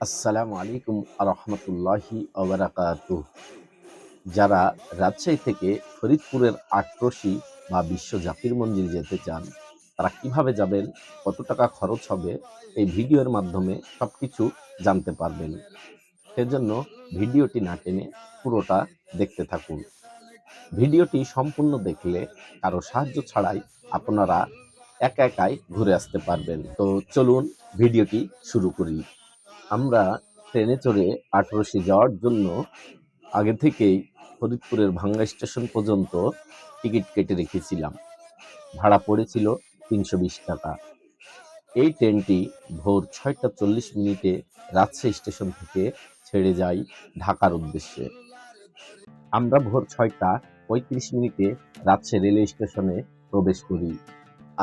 আসসালামু আলাইকুম রহমতুল্লাহি ওবারাকাতুহ। যারা রাজশাহী থেকে ফরিদপুরের আটরশি বা বিশ্ব জাতির মঞ্জিল যেতে চান, তারা কিভাবে যাবেন, কত টাকা খরচ হবে, এই ভিডিওর মাধ্যমে সবকিছু জানতে পারবেন। সেজন্য ভিডিওটি না টেনে পুরোটা দেখতে থাকুন। ভিডিওটি সম্পূর্ণ দেখলে কারো সাহায্য ছাড়াই আপনারা একা একাই ঘুরে আসতে পারবেন। তো চলুন ভিডিওটি শুরু করি। আমরা ট্রেনে চড়ে আটরশি যাওয়ার জন্য আগে থেকেই ফরিদপুরের ভাঙ্গা স্টেশন পর্যন্ত টিকিট কেটে রেখেছিলাম। ভাড়া পড়েছিল ৩২০ টাকা। এই ট্রেনটি ভোর ৬টা ৪০ মিনিটে রাজশাহী স্টেশন থেকে ছেড়ে যায় ঢাকার উদ্দেশ্যে। আমরা ভোর ৬টা ৩৫ মিনিটে রাজশাহী রেলওয়ে স্টেশনে প্রবেশ করি,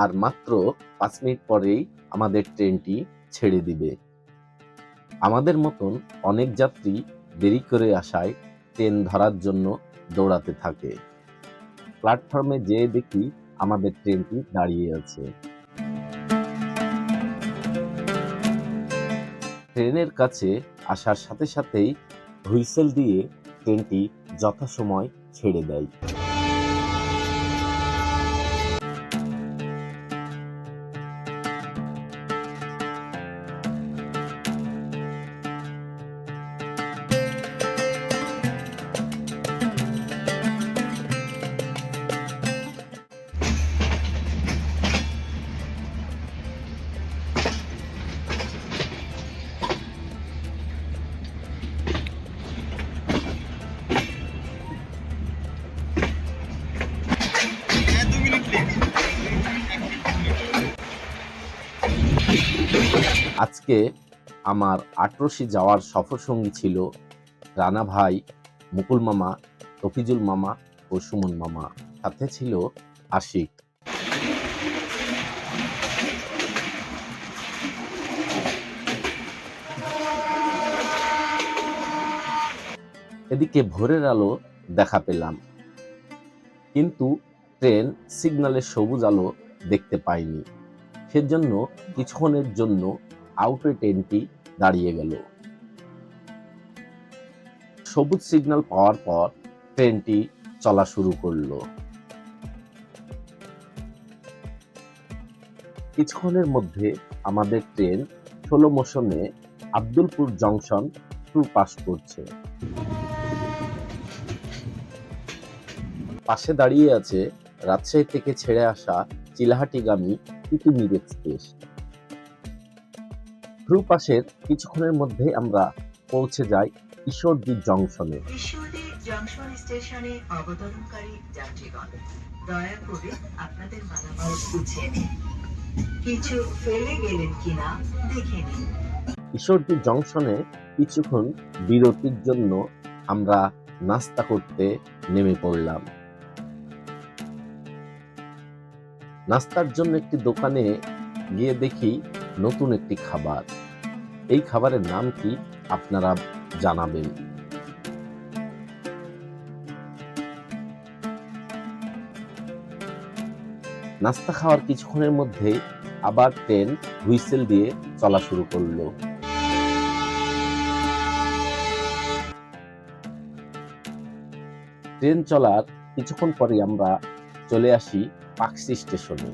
আর মাত্র ৫ মিনিট পরেই আমাদের ট্রেনটি ছেড়ে দিবে। আমাদের মতন অনেক যাত্রী দেরি করে আসায় ট্রেন ধরার জন্য দৌড়াতে থাকে। প্ল্যাটফর্মে যেয়ে দেখি আমাদের ট্রেনটি দাঁড়িয়ে আছে। ট্রেনের কাছে আসার সাথে সাথেই হুইসেল দিয়ে ট্রেনটি যথাসময় ছেড়ে দেয়। আজকে আমার আটরশি যাওয়ার সফরসঙ্গী ছিল রানা ভাই, মুকুল মামা, তফিজুল মামা ও সুমন মামা। সাথে ছিল আশিক। এদিকে ভোরের আলো দেখা পেলাম, কিন্তু ট্রেন সিগন্যালের সবুজ আলো দেখতে পাইনি। সেজন্য কিছুক্ষণের জন্য আউটে ট্রেনটি দাঁড়িয়ে গেল। সবুজ সিগন্যাল পাওয়ার পর ট্রেনটি চলা শুরু করলো। কিছুক্ষণের মধ্যে আমাদের ট্রেন স্লো মোশনে আব্দুলপুর জংশন থ্রু পাস করছে। পাশে দাঁড়িয়ে আছে রাজশাহী থেকে ছেড়ে আসা চিলাহাটিগামী তিতুমির এক্সপ্রেস। থ্রু পাসের কিছুক্ষণের মধ্যে আমরা পৌঁছে যাই ঈশ্বরদী জংশনে। ঈশ্বরদী জংশন স্টেশনে অবতরণকারী যাত্রীগণ, দয়া করে আপনাদের মালামাল গুছিয়ে নিন। কিছু ফেলে গেলেন কিনা দেখে নিন। ঈশ্বরদী জংশনে কিছুক্ষণ বিরতির জন্য আমরা নাস্তা করতে নেমে পড়লাম। নাস্তার জন্য একটি দোকানে গিয়ে দেখি নতুন একটি খাবার। এই খাবারের নাম কি আপনারা জানাবেন। নাস্তা খাওয়ার কিছুক্ষণের মধ্যে আবার ট্রেন হুইসেল দিয়ে চলা শুরু করলো। ট্রেন চলার কিছুক্ষণ পরে আমরা চলে আসি পাকশি স্টেশনে।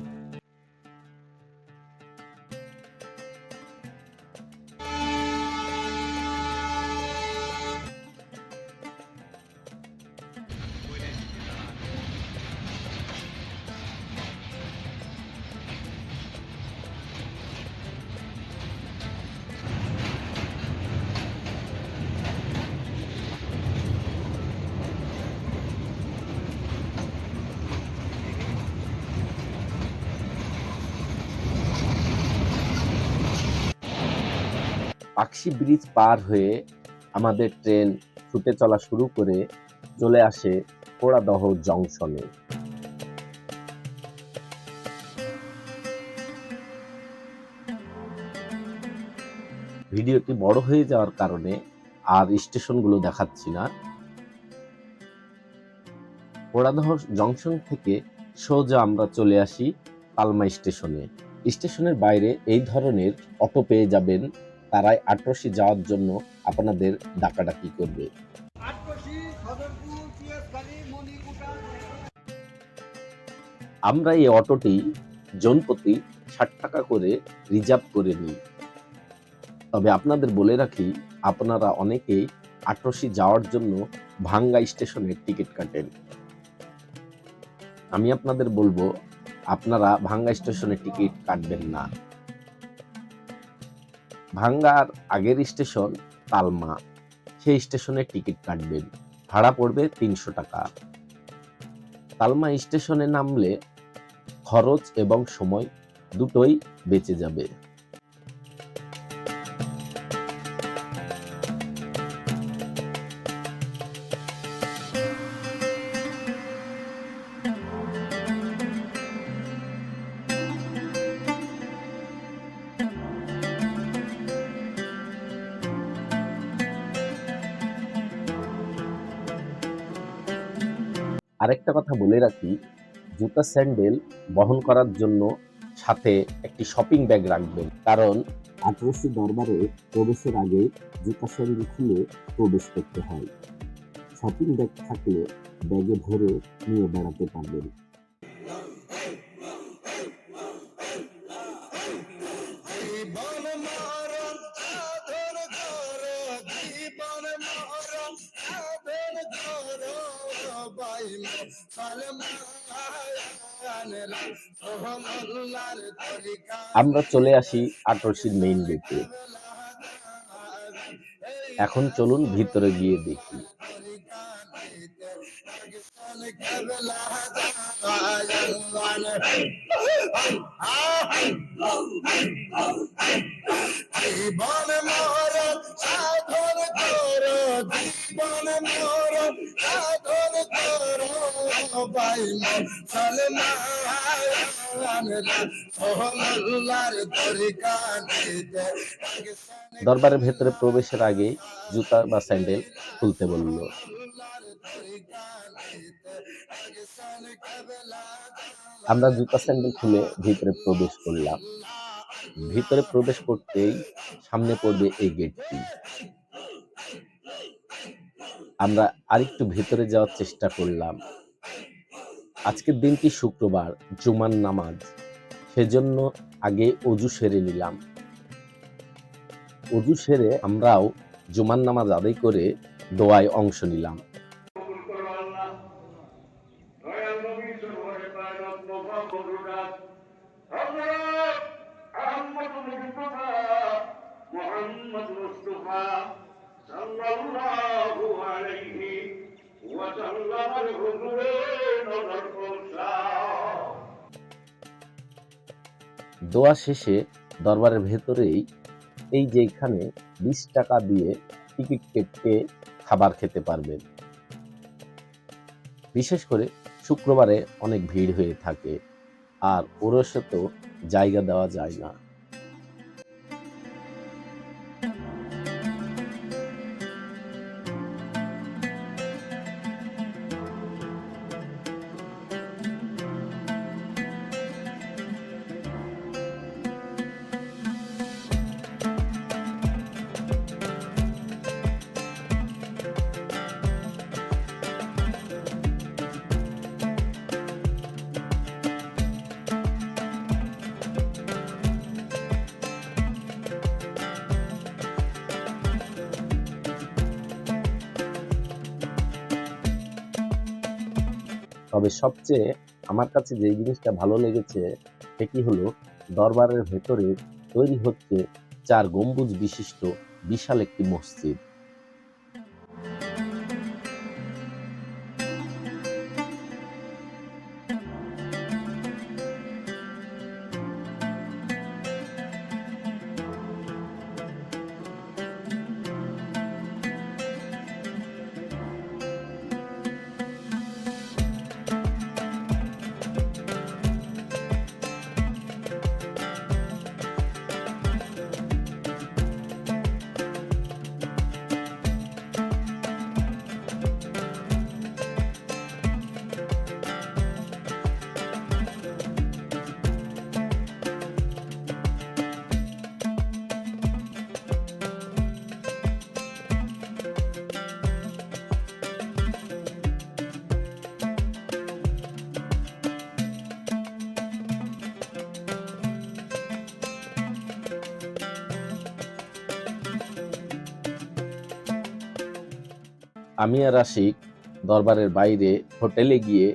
পাকশি ব্রিজ পার হয়ে আমাদের ট্রেন ছুটে চলা শুরু করে চলে আসে পোড়াদহ জংশনে। ভিডিওটি বড় হয়ে যাওয়ার কারণে আর স্টেশনগুলো দেখাচ্ছি না। পোড়াদহ জংশন থেকে সোজা আমরা চলে আসি পালমা স্টেশনে। স্টেশনের বাইরে এই ধরনের অটো পেয়ে যাবেন তারাই আটরশি যাওয়ার জন্য আপনাদের ডাকাডাকি করবে। আমরা এই অটোটি জনপ্রতি ৬০ টাকা করে রিজার্ভ করে নিই। তবে আপনাদের বলে রাখি, আপনারা অনেকেই আটরশি যাওয়ার জন্য ভাঙ্গা স্টেশনের টিকিট কাটেন। আমি আপনাদের বলবো, আপনারা ভাঙ্গা স্টেশনের টিকিট কাটবেন না। ভাঙ্গার আগের স্টেশন তালমা, সেই স্টেশনের টিকিট কাটবেন। ভাড়া পড়বে ৩০০ টাকা। তালমা স্টেশনে নামলে খরচ এবং সময় দুটোই বেঁচে যাবে। আরেকটা কথা বলে রাখি, জুতা স্যান্ডেল বহন করার জন্য সাথে একটি শপিং ব্যাগ রাখবেন, কারণ আটরশি দরবারে প্রবেশের আগে জুতা স্যান্ডেল খুলে প্রবেশ করতে হয়। শপিং ব্যাগ থাকলে ব্যাগে ভরে নিয়ে বেড়াতে পারবেন। আমরা চলে আসি আটরশির মেইন গেটে। এখন চলুন ভিতরে গিয়ে দেখি। দরবারের ভেতরে প্রবেশের আগে জুতা বা স্যান্ডেল খুলতে বলল। আমরা জুতা স্যান্ডেল খুলে ভিতরে প্রবেশ করলাম। ভিতরে প্রবেশ করতেই সামনে পড়বে এই গেটটি। আমরা আরেকটু ভেতরে যাওয়ার চেষ্টা করলাম। আজকের দিনটি শুক্রবার, জুমার নামাজ, সেজন্য আগে অজু সেরে নিলাম। অজু সেরে আমরাও জুমার নামাজ আদায় করে দোয়ায় অংশ নিলাম। দোয়া শেষে দরবারের ভেতরেই এই যে এখানে 20 টাকা দিয়ে টিকিট কেটে খাবার খেতে পারবেন। বিশেষ করে শুক্রবারে অনেক ভিড় হয়ে থাকে, আর ওরসে তো জায়গা দেওয়া যায় না। তবে সবচেয়ে আমার কাছে যে জিনিসটা ভালো লেগেছে সেটি হলো, দরবারের ভেতরে তৈরি হচ্ছে 4 গম্বুজ বিশিষ্ট বিশাল একটি মসজিদ। আমি আর আশিক দরবারের বাইরে হোটেলে গিয়ে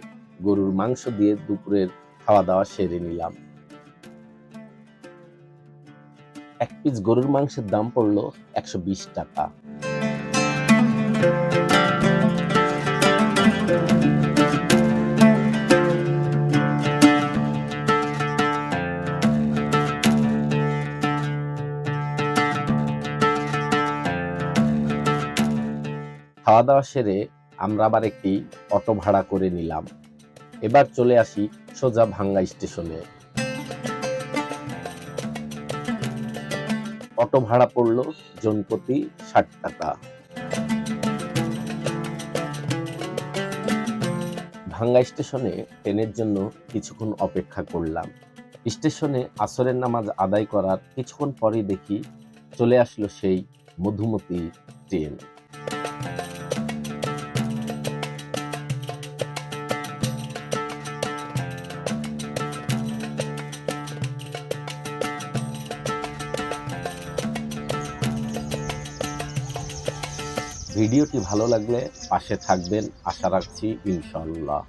গরুর মাংস দিয়ে দুপুরের খাওয়া দাওয়া সেরে নিলাম। এক পিস গরুর মাংসের দাম পড়ল 120 টাকা। খাওয়া দাওয়া সেরে আমরা আবার একটি অটো ভাড়া করে নিলাম। এবার চলে আসি সোজা ভাঙ্গা স্টেশনে। অটো ভাড়া পড়ল জনপ্রতি 60 টাকা। ভাঙ্গা স্টেশনে ট্রেনের জন্য কিছুক্ষণ অপেক্ষা করলাম। স্টেশনে আসরের নামাজ আদায় করার কিছুক্ষণ পরেই দেখি চলে আসলো সেই মধুমতি ট্রেন। ভিডিওটি ভালো লাগলে পাশে থাকবেন আশা রাখছি ইনশাআল্লাহ।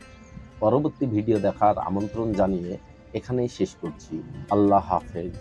পরবর্তী ভিডিও দেখার আমন্ত্রণ জানিয়ে এখানেই শেষ করছি। আল্লাহ হাফেজ।